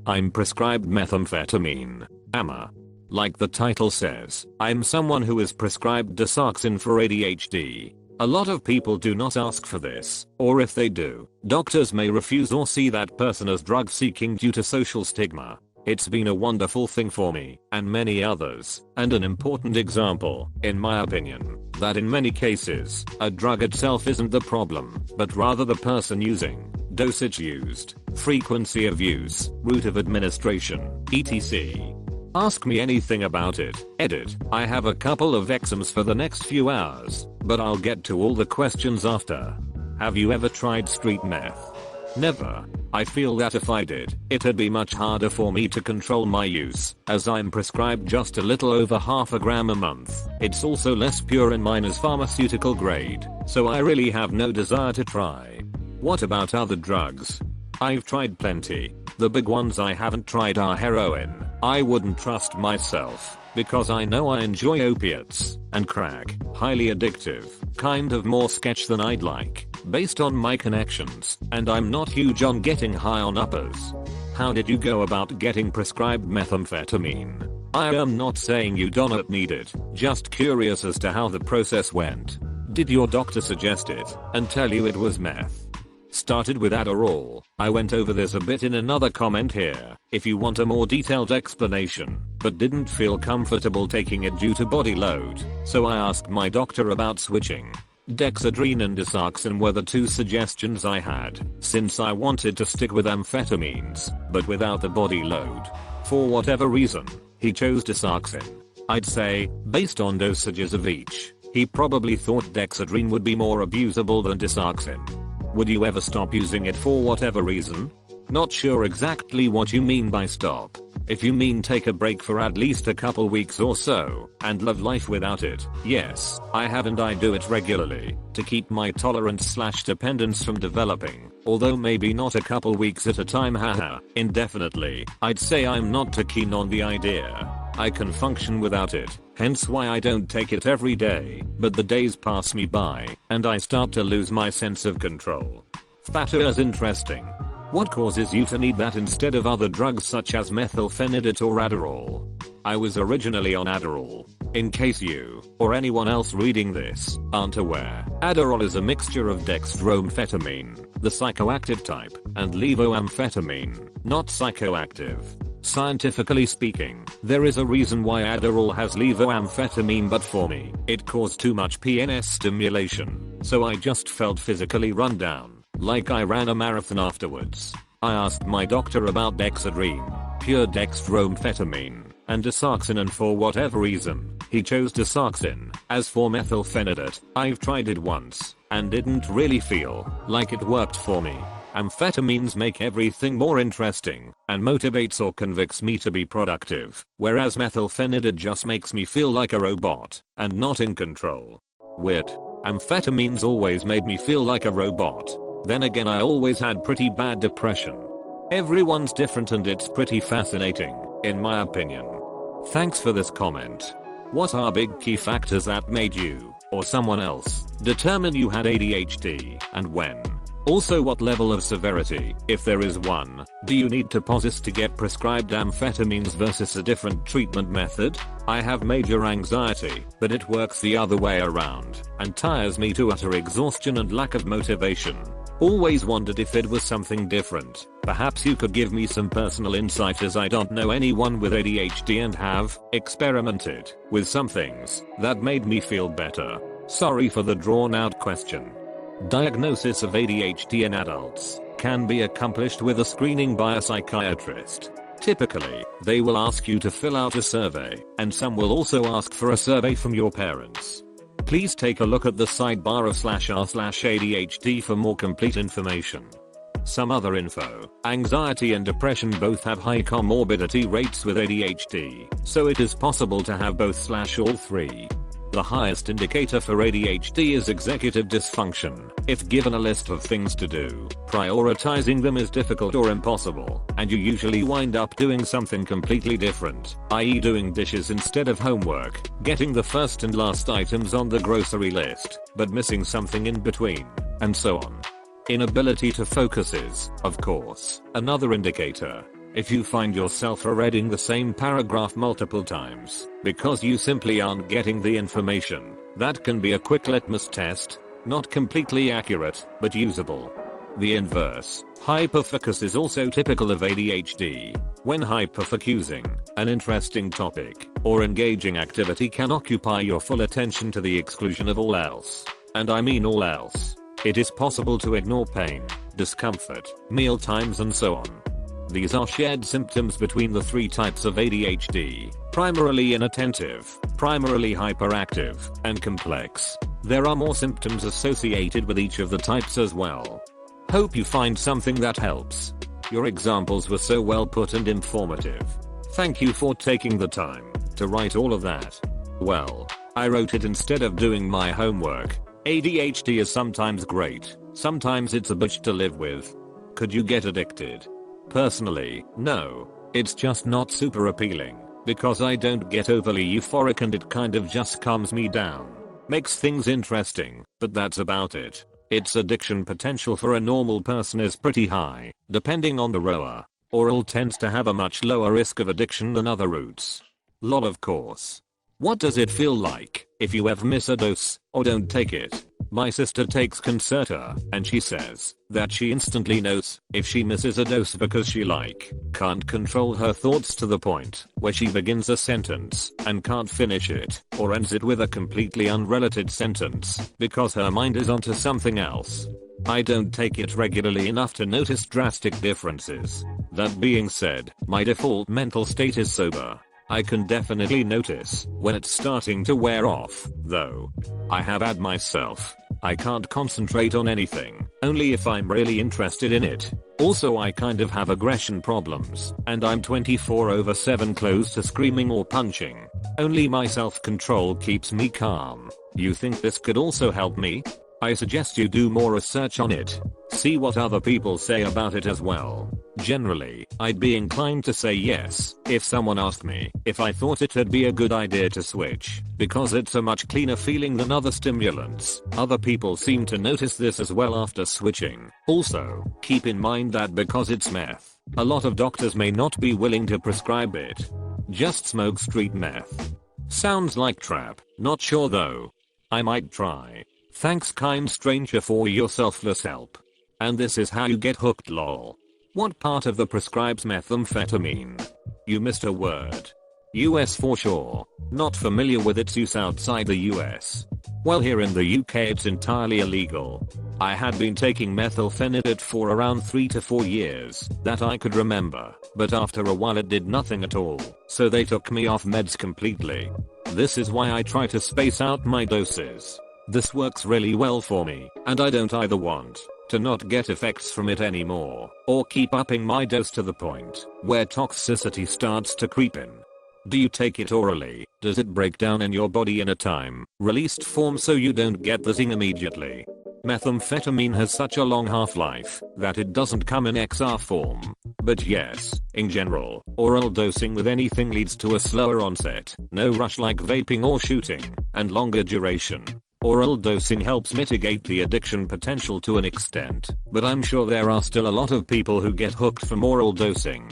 I'm prescribed methamphetamine. AMA. Like the title says, I'm someone who is prescribed Desoxin for ADHD. A lot of people do not ask for this, or if they do, doctors may refuse or see that person as drug seeking due to social stigma. It's been a wonderful thing for me, and many others, and an important example, in my opinion, that in many cases, a drug itself isn't the problem, but rather the person using, dosage used, frequency of use, route of administration, etc. Ask me anything about it. Edit. I have a couple of exams for the next few hours, but I'll get to all the questions after. Have you ever tried street meth? Never. I feel that if I did, it'd be much harder for me to control my use, as I'm prescribed just a little over half a gram a month. It's also less pure and mine is pharmaceutical grade, so I really have no desire to try. What about other drugs? I've tried plenty. The big ones I haven't tried are heroin. I wouldn't trust myself, because I know I enjoy opiates, and crack, highly addictive, kind of more sketch than I'd like, based on my connections, and I'm not huge on getting high on uppers. How did you go about getting prescribed methamphetamine? I am not saying you do not need it, just curious as to how the process went. Did your doctor suggest it, and tell you it was meth? Started with Adderall. I went over this a bit in another comment here, if you want a more detailed explanation, but didn't feel comfortable taking it due to body load, so I asked my doctor about switching. Dexedrine and Desoxin were the two suggestions I had, since I wanted to stick with amphetamines, but without the body load. For whatever reason, he chose Desoxin. I'd say, based on dosages of each, he probably thought Dexedrine would be more abusable than Desoxin. Would you ever stop using it for whatever reason? Not sure exactly what you mean by stop. If you mean take a break for at least a couple weeks or so, and live life without it, yes, I have and I do it regularly, to keep my tolerance/dependence from developing, although maybe not a couple weeks at a time haha, indefinitely. I'd say I'm not too keen on the idea. I can function without it, hence why I don't take it every day, but the days pass me by, and I start to lose my sense of control. Fatter is interesting. What causes you to need that instead of other drugs such as methylphenidate or Adderall? I was originally on Adderall. In case you, or anyone else reading this, aren't aware, Adderall is a mixture of dextroamphetamine, the psychoactive type, and levoamphetamine, not psychoactive. Scientifically speaking, there is a reason why Adderall has levoamphetamine, but for me, it caused too much PNS stimulation, so I just felt physically run down, like I ran a marathon afterwards. I asked my doctor about Dexedrine, pure dextroamphetamine, and Desoxin, and for whatever reason, he chose Desoxin. As for methylphenidate, I've tried it once, and didn't really feel like it worked for me. Amphetamines make everything more interesting, and motivates or convicts me to be productive, whereas methylphenidate just makes me feel like a robot, and not in control. Weird. Amphetamines always made me feel like a robot. Then again, I always had pretty bad depression. Everyone's different and it's pretty fascinating, in my opinion. Thanks for this comment. What are big key factors that made you, or someone else, determine you had ADHD, and when? Also, what level of severity, if there is one, do you need to possess to get prescribed amphetamines versus a different treatment method? I have major anxiety, but it works the other way around, and tires me to utter exhaustion and lack of motivation. Always wondered if it was something different. Perhaps you could give me some personal insight, as I don't know anyone with ADHD and have experimented with some things that made me feel better. Sorry for the drawn out question. Diagnosis of ADHD in adults can be accomplished with a screening by a psychiatrist. Typically, they will ask you to fill out a survey, and some will also ask for a survey from your parents. Please take a look at the sidebar of /r/ADHD for more complete information. Some other info. Anxiety and depression both have high comorbidity rates with ADHD, so it is possible to have both/all three. The highest indicator for ADHD is executive dysfunction. If given a list of things to do, prioritizing them is difficult or impossible, and you usually wind up doing something completely different, i.e. doing dishes instead of homework, getting the first and last items on the grocery list, but missing something in between, and so on. Inability to focus is, of course, another indicator. If you find yourself reading the same paragraph multiple times because you simply aren't getting the information, that can be a quick litmus test. Not completely accurate, but usable. The inverse, hyperfocus, is also typical of ADHD. When hyperfocusing, an interesting topic or engaging activity can occupy your full attention to the exclusion of all else. And I mean all else. It is possible to ignore pain, discomfort, meal times, and so on. These are shared symptoms between the three types of ADHD: primarily inattentive, primarily hyperactive, and complex. There are more symptoms associated with each of the types as well. Hope you find something that helps. Your examples were so well put and informative. Thank you for taking the time to write all of that. Well, I wrote it instead of doing my homework. ADHD is sometimes great, sometimes it's a bitch to live with. Could you get addicted? Personally, no. It's just not super appealing, because I don't get overly euphoric and it kind of just calms me down. Makes things interesting, but that's about it. Its addiction potential for a normal person is pretty high, depending on the rower. Oral tends to have a much lower risk of addiction than other routes. Lol, of course. What does it feel like if you ever miss a dose or don't take it? My sister takes Concerta, and she says that she instantly knows if she misses a dose because she can't control her thoughts to the point where she begins a sentence and can't finish it, or ends it with a completely unrelated sentence because her mind is onto something else. I don't take it regularly enough to notice drastic differences. That being said, my default mental state is sober. I can definitely notice when it's starting to wear off, though. I have had myself. I can't concentrate on anything, only if I'm really interested in it. Also, I kind of have aggression problems, and I'm 24/7 close to screaming or punching. Only my self-control keeps me calm. You think this could also help me? I suggest you do more research on it. See what other people say about it as well. Generally, I'd be inclined to say yes if someone asked me if I thought it'd be a good idea to switch, because it's a much cleaner feeling than other stimulants. Other people seem to notice this as well after switching. Also, keep in mind that because it's meth, a lot of doctors may not be willing to prescribe it. Just smoke street meth. Sounds like trap. Not sure though. I might try. Thanks, kind stranger, for your selfless help. And this is how you get hooked, lol. What part of the prescribes methamphetamine? You missed a word. US for sure. Not familiar with its use outside the US. Well, here in the UK it's entirely illegal. I had been taking methylphenidate for around 3 to 4 years that I could remember, but after a while it did nothing at all, so they took me off meds completely. This is why I try to space out my doses. This works really well for me, and I don't either want to not get effects from it anymore, or keep upping my dose to the point where toxicity starts to creep in. Do you take it orally? Does it break down in your body in a time-released form so you don't get the zing immediately? Methamphetamine has such a long half-life that it doesn't come in XR form. But yes, in general, oral dosing with anything leads to a slower onset, no rush like vaping or shooting, and longer duration. Oral dosing helps mitigate the addiction potential to an extent, but I'm sure there are still a lot of people who get hooked from oral dosing.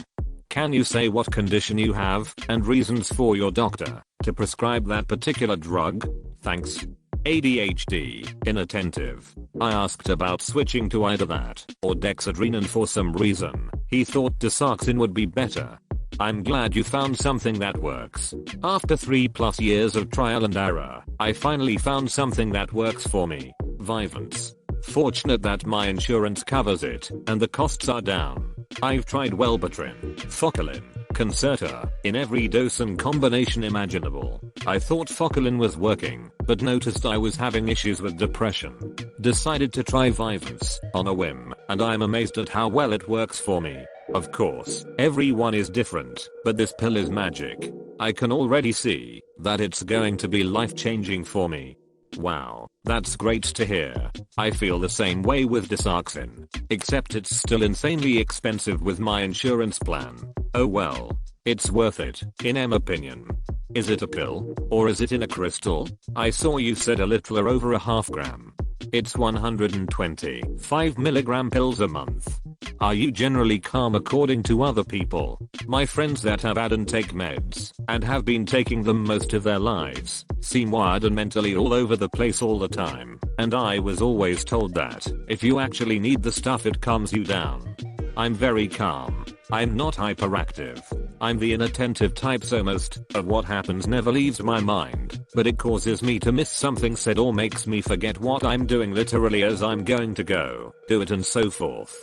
Can you say what condition you have and reasons for your doctor to prescribe that particular drug? Thanks. ADHD, inattentive. I asked about switching to either that or dexedrine, and for some reason, he thought desoxin would be better. I'm glad you found something that works. After 3+ years of trial and error, I finally found something that works for me. Vyvanse. Fortunate that my insurance covers it, and the costs are down. I've tried Wellbutrin, Focalin, Concerta, in every dose and combination imaginable. I thought Focalin was working, but noticed I was having issues with depression. Decided to try Vyvanse on a whim, and I'm amazed at how well it works for me. Of course, everyone is different, but this pill is magic. I can already see that it's going to be life-changing for me. Wow, that's great to hear. I feel the same way with desoxin, except it's still insanely expensive with my insurance plan. Oh well, it's worth it, in my opinion. Is it a pill, or is it in a crystal? I saw you said a little or over a half gram. It's 125 milligram pills a month. Are you generally calm according to other people? My friends that have had and take meds, and have been taking them most of their lives, seem wired and mentally all over the place all the time, and I was always told that, if you actually need the stuff it calms you down. I'm very calm. I'm not hyperactive. I'm the inattentive type, so most of what happens never leaves my mind, but it causes me to miss something said or makes me forget what I'm doing literally as I'm going to go do it and so forth.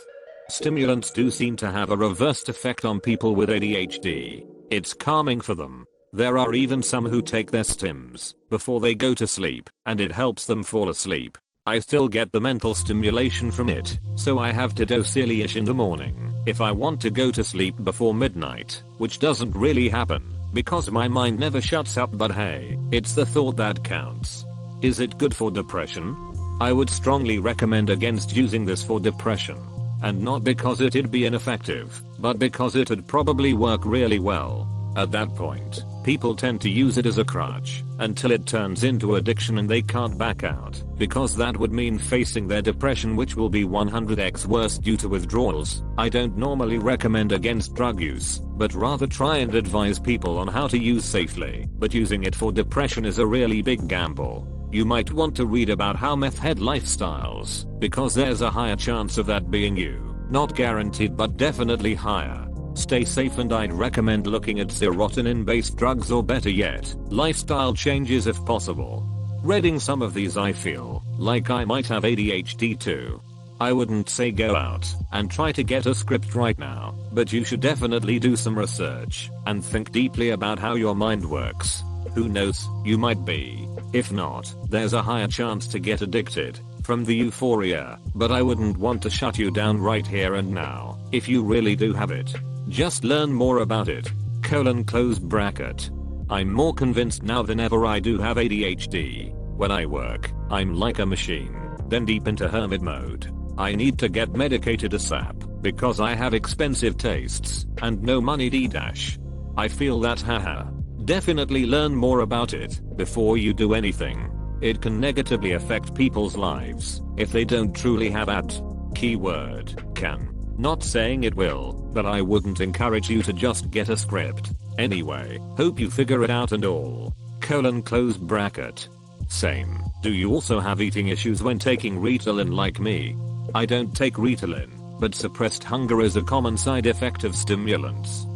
Stimulants do seem to have a reversed effect on people with ADHD. It's calming for them. There are even some who take their stims before they go to sleep, and it helps them fall asleep. I still get the mental stimulation from it, so I have to dose early-ish in the morning if I want to go to sleep before midnight, which doesn't really happen because my mind never shuts up, but hey, it's the thought that counts. Is it good for depression? I would strongly recommend against using this for depression. And not because it'd be ineffective, but because it'd probably work really well. At that point, people tend to use it as a crutch until it turns into addiction and they can't back out, because that would mean facing their depression, which will be 100x worse due to withdrawals. I don't normally recommend against drug use, but rather try and advise people on how to use safely, but using it for depression is a really big gamble. You might want to read about how meth head lifestyles, because there's a higher chance of that being you. Not guaranteed, but definitely higher. Stay safe, and I'd recommend looking at serotonin based drugs, or better yet, lifestyle changes if possible. Reading some of these, I feel like I might have ADHD too. I wouldn't say go out and try to get a script right now, but you should definitely do some research and think deeply about how your mind works. Who knows, you might be. If not, there's a higher chance to get addicted from the euphoria, but I wouldn't want to shut you down right here and now. If you really do have it, just learn more about it. Close bracket. I'm more convinced now than ever I do have ADHD. When I work, I'm like a machine, then deep into hermit mode. I need to get medicated ASAP because I have expensive tastes and no money d-dash. I feel that, haha. Definitely learn more about it before you do anything. It can negatively affect people's lives if they don't truly have it. Keyword can. Not saying it will, but I wouldn't encourage you to just get a script. Anyway, hope you figure it out and all. Close bracket. Same. Do you also have eating issues when taking Ritalin like me? I don't take Ritalin, but suppressed hunger is a common side effect of stimulants.